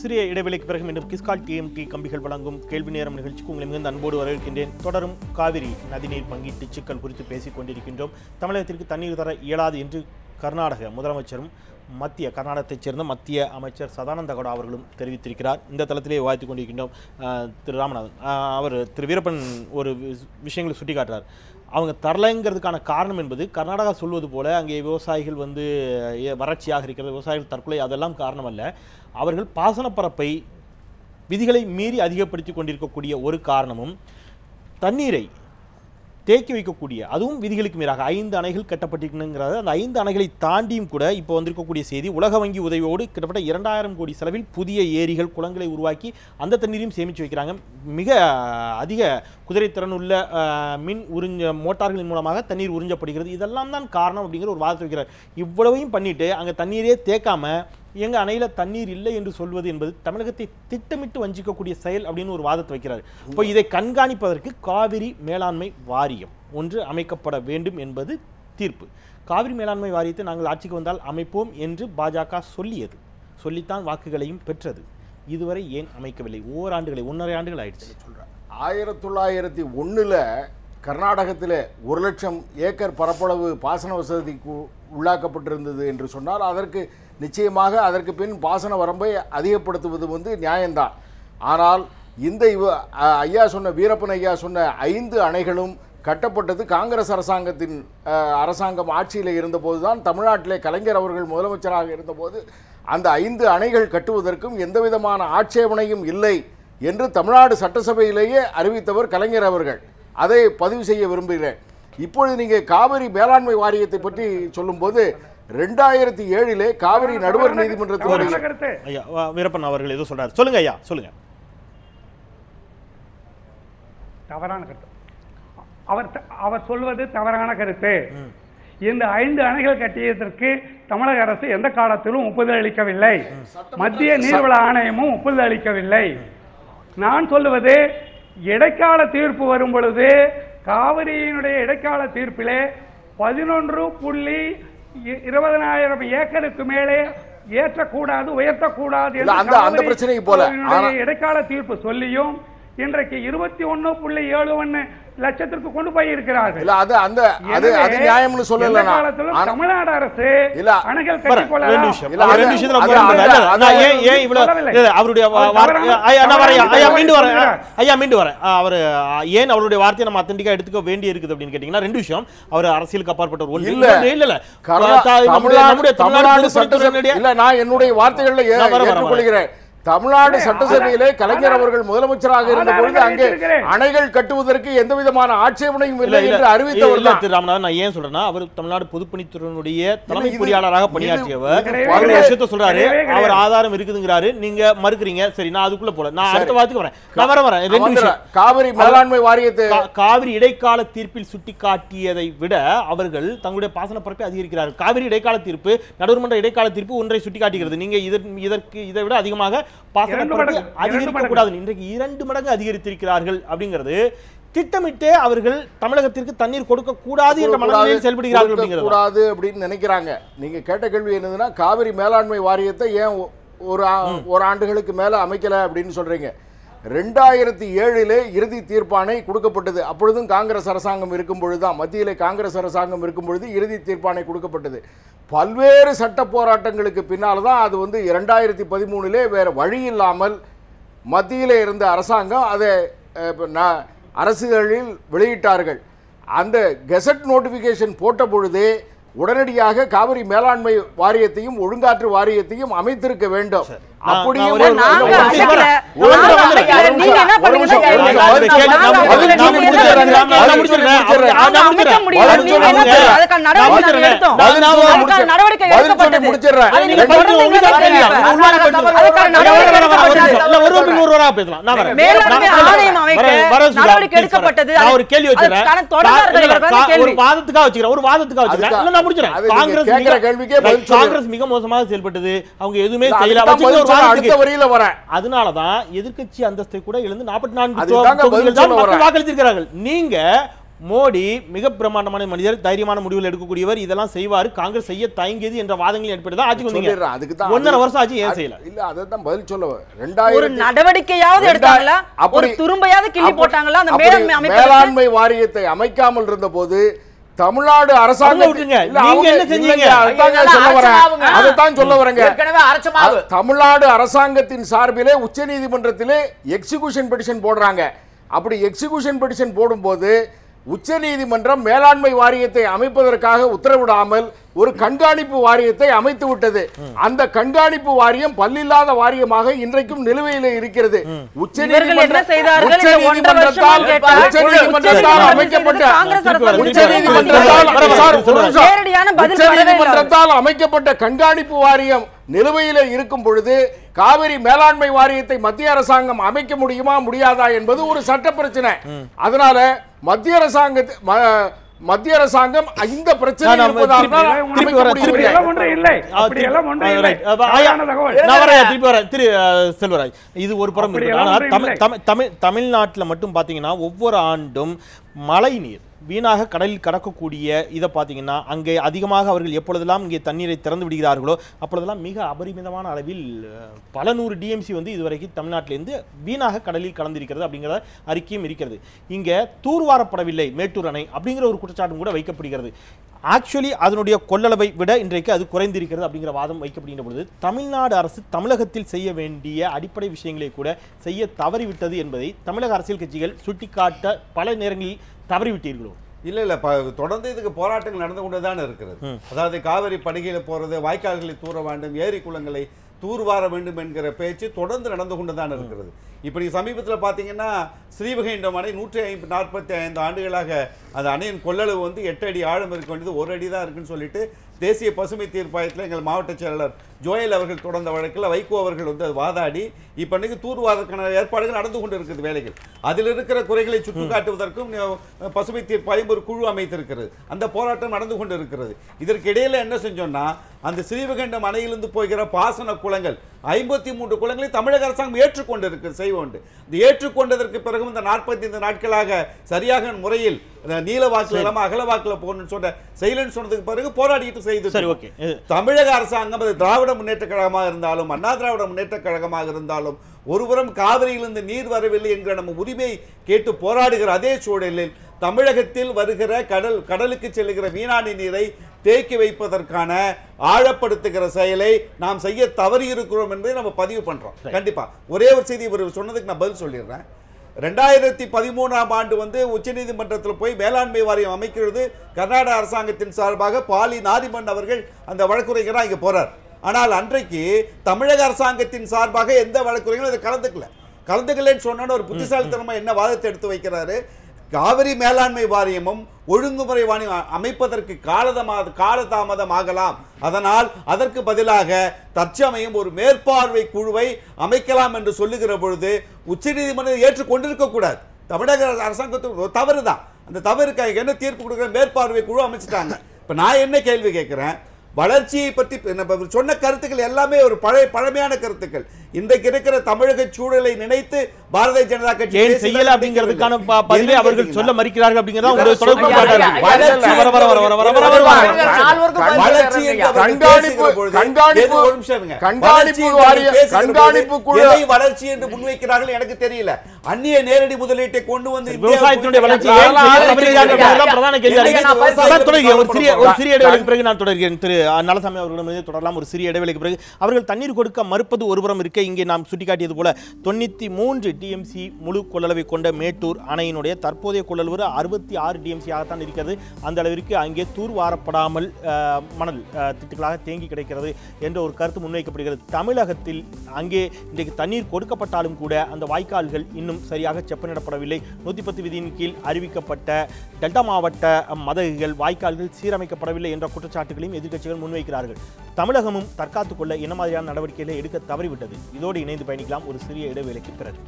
சிறிய இடைவெளிக்கு பிறகு மீண்டும் கிஸ்கால் டிஎம்டி கம்பிகள் வழங்கும் கேள்வி நேரம் நிகழ்ச்சிக்கு உங்களை மிகுந்த அன்போடு வரவேற்கின்றேன். தொடரும் காவிரி நதிநீர் பங்கீட்டு சிக்கல் குறித்து பேசிக் கொண்டிருக்கின்றோம். தமிழகத்திற்கு தண்ணீர் தர இயலாது என்று கர்நாடக முதலமைச்சரும் கர்நாடகத்தைச் சேர்ந்த மத்திய அமைச்சர் சதானந்த கவுடா அவர்களும் தெரிவித்திருக்கிறார். இந்த தளத்திலே விவாதித்துக் கொண்டிருக்கின்றோம். திரு ராமநாதன் அவர் திரு வீரப்பன் ஒரு விஷயங்களை சுட்டிக்காட்டுறார். அவங்க தரலைங்கிறதுக்கான காரணம் என்பது கர்நாடகா சொல்வது போல அங்கே விவசாயிகள் வறட்சியாக இருக்கிறது, விவசாயிகள் தற்கொலை, அதெல்லாம் காரணம் அல்ல. அவர்கள் பாசனப்பரப்பை விதிகளை மீறி அதிகப்படுத்தி கொண்டிருக்கக்கூடிய ஒரு காரணமும் தண்ணீரை தேக்கி வைக்கக்கூடிய, அதுவும் விதிகளுக்கு மீறாக 5 அணைகள் கட்டப்பட்டிருக்கிறது. அந்த 5 அணைகளை தாண்டியும் கூட இப்போ வந்திருக்கக்கூடிய செய்தி, உலக வங்கி உதவியோடு கிட்டத்தட்ட 2000 கோடி செலவில் புதிய ஏரிகள் குளங்களை உருவாக்கி அந்த தண்ணீரையும் சேமித்து வைக்கிறாங்க. மிக அதிக குதிரைத்திறன் உள்ள மின் மோட்டார்களின் மூலமாக தண்ணீர் உறிஞ்சப்படுகிறது. இதெல்லாம் தான் காரணம் அப்படிங்கிற ஒரு வாதத்தை வைக்கிறார். இவ்வளவையும் பண்ணிட்டு அங்கே தண்ணீரே தேக்காம எங்க அணையில தண்ணீர் இல்லை என்று சொல்வது என்பது தமிழகத்தை திட்டமிட்டு வஞ்சிக்கக்கூடிய செயல் அப்படின்னு ஒரு வாதத்தை வைக்கிறார். இப்போ இதை கண்காணிப்பதற்கு காவிரி மேலாண்மை வாரியம் ஒன்று அமைக்கப்பட வேண்டும் என்பது தீர்ப்பு. காவிரி மேலாண்மை வாரியத்தை நாங்கள் ஆட்சிக்கு வந்தால் அமைப்போம் என்று பாஜக சொல்லித்தான் வாக்குகளையும் பெற்றது. இதுவரை ஏன் அமைக்கவில்லை? ஓராண்டுகளை 1.5 ஆண்டுகள் ஆயிடுச்சு. 1901 கர்நாடகத்தில் 1 லட்சம் ஏக்கர் பரப்பளவு பாசன வசதிக்கு உள்ளாக்கப்பட்டிருந்தது என்று சொன்னால் அதற்கு நிச்சயமாக அதற்கு பின் பாசன வரம்பை அதிகப்படுத்துவது நியாயம்தான். ஆனால் இந்த வீரப்பன் ஐயா சொன்ன 5 அணைகளும் கட்டப்பட்டது காங்கிரஸ் அரசாங்கம் ஆட்சியில் இருந்தபோது தான். தமிழ்நாட்டிலே கலைஞர் அவர்கள் முதலமைச்சராக இருந்தபோது அந்த 5 அணைகள் கட்டுவதற்கும் எந்தவிதமான ஆட்சேபனையும் இல்லை என்று தமிழ்நாடு சட்டசபையிலேயே அறிவித்தவர் கலைஞர் அவர்கள். அதை பதிவு செய்ய விரும்புகிறேன். இப்பொழுது நீங்கள் காவிரி மேலாண்மை வாரியத்தை பற்றி சொல்லும்போது 2007 காவிரி நடுவர் நீதிமன்றத்தில் வீரப்பன் அவர்கள் ஏதோ சொல்றாரு. சொல்லுங்க ஐயா, சொல்லுங்க. தவறான கருத்து. அவர் சொல்வது தவறான கருத்து. இந்த 5 அணைகள் கட்டியதற்கு தமிழக அரசு எந்த காலத்திலும் ஒப்புதல் அளிக்கவில்லை. மத்திய நீர்வள ஆணையமும் ஒப்புதல் அளிக்கவில்லை. நான் சொல்லுவது, இடைக்கால தீர்ப்பு வரும் பொழுது காவிரியினுடைய இடைக்கால தீர்ப்பிலே 11.20 ஏக்கருக்கு மேலே ஏற்றக்கூடாது, உயர்த்தக்கூடாது என்று இடைக்கால தீர்ப்பு சொல்லியும் இன்றைக்கு 21.71 லட்சத்திற்கு கொண்டு போய் இருக்கிறார்கள். தமிழ்நாடு அரசு அணைகள் கட்டிக்கொள்ள அவர் ஏன் அவருடைய வார்த்தையை நம்ம அத்தன்டிக்கா எடுத்துக்க வேண்டி இருக்குது அப்படின்னு கேட்டீங்கன்னா 2 விஷயம். அவர் அரசியலுக்கு அப்பாற்பட்ட ஒரு என்னுடைய வார்த்தைகளை ஏற்றுக்கொள்கிறேன். தமிழ்நாடு சட்டசபையிலே கலைஞர் அவர்கள் முதலமைச்சராக இருந்த பொழுது அங்கே அணைகள் கட்டுவதற்கு எந்த விதமான ஆட்சேபனையும் இல்லை என்று அறிவித்தவர் தான். ராமநாதன், நான் ஏன் சொல்றேன்னா, அவர் தமிழ்நாடு பொதுப்பணித்துறையினுடைய தலைமை பொறியாளராக பணியாற்றியவர். ஒரு விஷயத்த சொல்றாரு, அவர் ஆதாரம் இருக்குதுங்கிறாரு, நீங்க மறுக்கிறீங்க. சரி, நான் அதுக்குள்ள போல, நான் அடுத்த வாரத்துக்கு வரேன். காவிரி மேலாண்மை வாரியத்தை காவிரி இடைக்கால தீர்ப்பில் சுட்டிக்காட்டியதை விட அவர்கள் தங்களுடைய பாசன பரப்பை அதிகரிக்கிறார்கள். காவிரி இடைக்கால தீர்ப்பு, நடுவர்மன்ற இடைக்கால தீர்ப்பு ஒன்றை சுட்டிக்காட்டுகிறது. நீங்க இதை விட அதிகமாக அதிகரிக்கக்கூடாது. இன்றைக்கு 2 மடங்கு அதிகரித்திருக்கிறார்கள் அப்படிங்கிறது திட்டமிட்டே அவர்கள் தமிழகத்திற்கு தண்ணீர் கொடுக்க கூடாது என்ற மனநிலையில் செயல்படுகிறார்கள் கூடாது அப்படின்னு நினைக்கிறாங்க. நீங்க கேட்ட கேள்வி என்னதுன்னா, காவிரி மேலாண்மை வாரியத்தை ஏன் ஒரு ஆண்டுகளுக்கு மேல அமைக்கல அப்படின்னு சொல்றீங்க. 2007 இறுதி தீர்ப்பாணை கொடுக்கப்பட்டது. அப்பொழுதும் காங்கிரஸ் அரசாங்கம் இருக்கும் பொழுதுதான், மத்தியிலே காங்கிரஸ் அரசாங்கம் இருக்கும் பொழுது இறுதி தீர்ப்பாணை கொடுக்கப்பட்டது. பல்வேறு சட்ட போராட்டங்களுக்கு பின்னால் தான் அது 2013 வேற வழி இல்லாமல் மத்தியிலே இருந்த அரசாங்கம் அதை அரசிதழில் வெளியிட்டார்கள். அந்த கெசட் நோட்டிபிகேஷன் போட்ட பொழுதே உடனடியாக காவிரி மேலாண்மை வாரியத்தையும் ஒழுங்காற்று வாரியத்தையும் அமைத்திருக்க வேண்டும். காங்கிரஸ் மிக மோசமாக செயல்பட்டது. அவங்க எதுவுமே செய்யல. அதனாலதான் எதிர்க்கட்சி அந்தஸ்தை கூட இழந்து 44 வாக்களித்திருக்கிறார்கள். நீங்க மோடி மிக பிரமாண்டமான மனிதர், தைரியமான முடிவுகள் எடுக்கக்கூடியவர், இதெல்லாம் செய்வார், காங்கிரஸ் செய்ய தயங்கியது என்ற வாதங்களின் அடிப்படையில் ஆட்சி வந்தீங்க. அதுக்கு தான் 1.5 வருஷம் ஆச்சு, ஏன் செய்யல? இல்ல அதை தான் பதில் சொல்ல ஒரு நடவடிக்கையாவது எடுத்தாங்களா? ஒரு துரும்பையாவது கிள்ளி போட்டாங்களா? அந்த மேலாண்மை வாரியத்தை அமைக்காமல் இருந்த போது தமிழ்நாடு அரசாங்கம் தமிழ்நாடு அரசாங்கத்தின் சார்பிலே உச்ச நீதிமன்றத்திலே எக்ஸிகியூஷன் பெட்டிஷன் போடுறாங்க. அப்படி எக்ஸிகியூஷன் பெட்டிஷன் போடும்போது உச்ச நீதிமன்றம் மேலாண்மை வாரியத்தை அமைப்பதற்காக உத்தரவிடாமல் ஒரு கண்காணிப்பு வாரியத்தை அமைத்து விட்டது. அந்த கண்காணிப்பு வாரியம் பல்லில்லாத வாரியமாக இன்றைக்கும் நிலுவையில் இருக்கிறது. உச்ச நீதிமன்றத்தால் அமைக்கப்பட்ட கண்காணிப்பு வாரியம் நிலுவையில் இருக்கும் பொழுது காவிரி மேலாண்மை வாரியத்தை மத்திய அரசாங்கம் அமைக்க முடியுமா முடியாதா என்பது ஒரு சட்ட பிரச்சனை. அதனால மத்திய அரசாங்கம் இந்த பிரச்சனை செல்வராஜ், இது ஒரு புறம். தமிழ்நாட்டில் மட்டும் பாத்தீங்கன்னா ஒவ்வொரு ஆண்டும் மழை நீர் வீணாக கடலில் கடக்கக்கூடிய இதை பார்த்தீங்கன்னா அங்கே அதிகமாக அவர்கள் எப்பொழுதெல்லாம் இங்கே தண்ணீரை திறந்து விடுகிறார்களோ அப்பொழுதெல்லாம் மிக அபரிமிதமான அளவில் பல 100 டிஎம்சி வந்து இதுவரைக்கும் தமிழ்நாட்டிலிருந்து வீணாக கடலில் கலந்திருக்கிறது அப்படிங்கிற அறிக்கையும் இருக்கிறது. இங்கே தூர்வாரப்படவில்லை மேட்டூர் அணை அப்படிங்கிற ஒரு குற்றச்சாட்டும் கூட வைக்கப்படுகிறது. ஆக்சுவலி அதனுடைய கொள்ளளவை விட இன்றைக்கு அது குறைந்திருக்கிறது அப்படிங்கிற வாதம் வைக்கப்படுகின்ற பொழுது தமிழ்நாடு அரசு தமிழகத்தில் செய்ய வேண்டிய அடிப்படை விஷயங்களை கூட செய்ய தவறிவிட்டது என்பதை தமிழக அரசியல் கட்சிகள் சுட்டிக்காட்ட பல நேரங்களில் தவறிவிட்டீர்களோ? இல்ல தொடர்ந்து இதுக்கு போராட்டங்கள் நடந்து கொண்டுதான் இருக்கிறது. அதாவது காவிரி படுகையில போறது, வாய்க்கால்களை தூர வேண்டும், ஏரி குளங்களை தூர்வார வேண்டும் என்கிற பேச்சு தொடர்ந்து நடந்து கொண்டுதான் இருக்கிறது. இப்படி சமீபத்தில் பார்த்தீங்கன்னா ஸ்ரீவைகுண்டம் அணை 145 ஆண்டுகளாக அந்த அணையின் கொள்ளளவு வந்து 8 அடி ஆழம் இருக்க வேண்டியது 1 அடி தான் இருக்குன்னு சொல்லிட்டு தேசிய பசுமை தீர்ப்பாயத்தில் எங்கள் மாவட்ட செயலாளர் ஜோயல் அவர்கள் தொடர்ந்த வழக்கில் வைகோ அவர்கள் வந்து வாதாடி இப்போ இன்னைக்கு தூர்வாரக்கான ஏற்பாடுகள் நடந்து கொண்டு இருக்குது வேலைகள். அதில் இருக்கிற குறைகளை சுட்டிக்காட்டுவதற்கும் பசுமை தீர்ப்பாயம் ஒரு குழு அமைத்திருக்கிறது. அந்த போராட்டம் நடந்து கொண்டு இருக்கிறது. இதற்கு இடையில என்ன செஞ்சோம்னா அந்த ஸ்ரீவைகுண்டம் அணையிலிருந்து போகிற பாசன குளங்கள் 53 குளங்களை தமிழக அரசாங்கம் ஏற்றுக்கொண்டு இருக்கு செய்வோண்டு. இந்த ஏற்றுக்கொண்டதற்கு பிறகு இந்த 45 நாட்களாக சரியாக முறையில் நீல வாக்குல இல்லாம அகல வாக்குல போகணும்னு சொன்ன செயலன்னு சொன்னதுக்கு பிறகு போராடிட்டு செய்து தமிழக அரசாங்கம் அது திராவிட முன்னேற்ற கழகமாக இருந்தாலும் அண்ணா திராவிட முன்னேற்ற கழகமாக இருந்தாலும் ஒருபுறம் காவிரியிலிருந்து நீர் வரவில்லை என்கிற நம்ம உரிமை கேட்டு போராடுகிற அதே சூழலில் தமிழகத்தில் வருகிற கடலுக்கு செல்லுகிற வீணாணி நீரை தேக்கி வைப்பதற்கான ஆழப்படுத்துகிற செயலை நாம் செய்ய தவறி இருக்கிறோம் என்பதை நம்ம பதிவு பண்றோம். கண்டிப்பா ஒரே ஒரு செய்தி இவர் சொன்னதுக்கு நான் பதில் சொல்லிடுறேன். 2013ஆம் ஆண்டு வந்து உச்சநீதிமன்றத்தில் போய் மேலாண்மை வாரியம் அமைக்கிறது கர்நாடக அரசாங்கத்தின் சார்பாக பாலி நாரிமன் அவர்கள் அந்த வழக்குரைஞராக இங்க போறார். ஆனால் அன்றைக்கு தமிழக அரசாங்கத்தின் சார்பாக எந்த வழக்குரைஞரும் அதை கலந்துக்கலன்னு சொன்ன ஒரு புத்திசாலித்தனமா என்ன வாதத்தை எடுத்து வைக்கிறாரு. காவிரி மேலாண்மை வாரியமும் ஒழுங்குமுறை வாரியம் அமைப்பதற்கு காலதாமதம் ஆகலாம், அதனால் அதற்கு பதிலாக தற்சமயம் ஒரு மேற்பார்வை குழுவை அமைக்கலாம் என்று சொல்லுகிற பொழுது உச்சநீதிமன்றம் ஏற்றுக்கொண்டிருக்க கூடாது. தமிழக அரசாங்கத்துக்கு தவறுதான். அந்த தவறுக்கு என்ன தீர்ப்பு கொடுக்கிற மேற்பார்வை குழு அமைச்சிட்டாங்க. இப்ப நான் என்ன கேள்வி கேட்கிறேன், வளர்ச்சியை பற்றி சொன்ன கருத்துக்கள் எல்லாமே ஒரு பழமையான கருத்துக்கள். இன்றைக்கு இருக்கிற தமிழக சூழலை நினைத்து பாரதிய ஜனதா கட்சி ஏன் செய்யல அப்படிங்கிறதுக்கான பதிலை அவர்கள் சொல்ல மறுக்கிறார்கள் அப்படிங்கறத உங்களுடைய தொடர்பு வளர்ச்சி என்று முன்வைக்கிறார்கள் எனக்கு தெரியல. அந்நிய நேரடி முதலீட்டை கொண்டு வந்து விவசாயத்தினுடைய வளர்ச்சி பிரதான கேள்வி. ஒரு சிறிய இடைவெளிக்கு பிறகு நான் தொடர்கிறேன். திரு நலசாமி அவர்களிடம் தொடரலாம். ஒரு சிறிய இடைவெளிக்கு பிறகு அவர்கள் தண்ணீர் கொடுக்க மறுப்பது ஒருபுறம் இருக்க, இங்கே நாம் சுட்டிக்காட்டியது போல 93 டிஎம்சி முழு கொள்ளளவை கொண்ட மேட்டூர் அணையினுடைய தற்போதைய கொள்ளளவு 66 டிஎம்சி ஆகத்தான் இருக்கிறது. அந்த அளவிற்கு அங்கே தூர்வாரப்படாமல் மணல் திட்டுகளாக தேங்கி கிடைக்கிறது என்ற ஒரு கருத்து முன்வைக்கப்படுகிறது. தமிழகத்தில் அங்கே இன்றைக்கு தண்ணீர் கொடுக்கப்பட்டாலும் கூட அந்த வாய்க்கால்கள் இன்னும் சரியாக செப்பனிடப்படவில்லை. 110 விதியின் கீழ் அறிவிக்கப்பட்ட டெல்டா மாவட்ட மதகுகள் வாய்க்கால்கள் சீரமைக்கப்படவில்லை என்ற குற்றச்சாட்டுகளையும் எதிர்க்கட்சிகள் முன்வைக்கிறார்கள். தமிழகமும் தற்காத்துக் கொள்ள என்ன மாதிரியான நடவடிக்கைகளை எடுக்க தவறிவிட்டது? இதோடு இணைந்து பயணிக்கலாம் ஒரு சிறிய இடைவேளைக்கு பிறகு.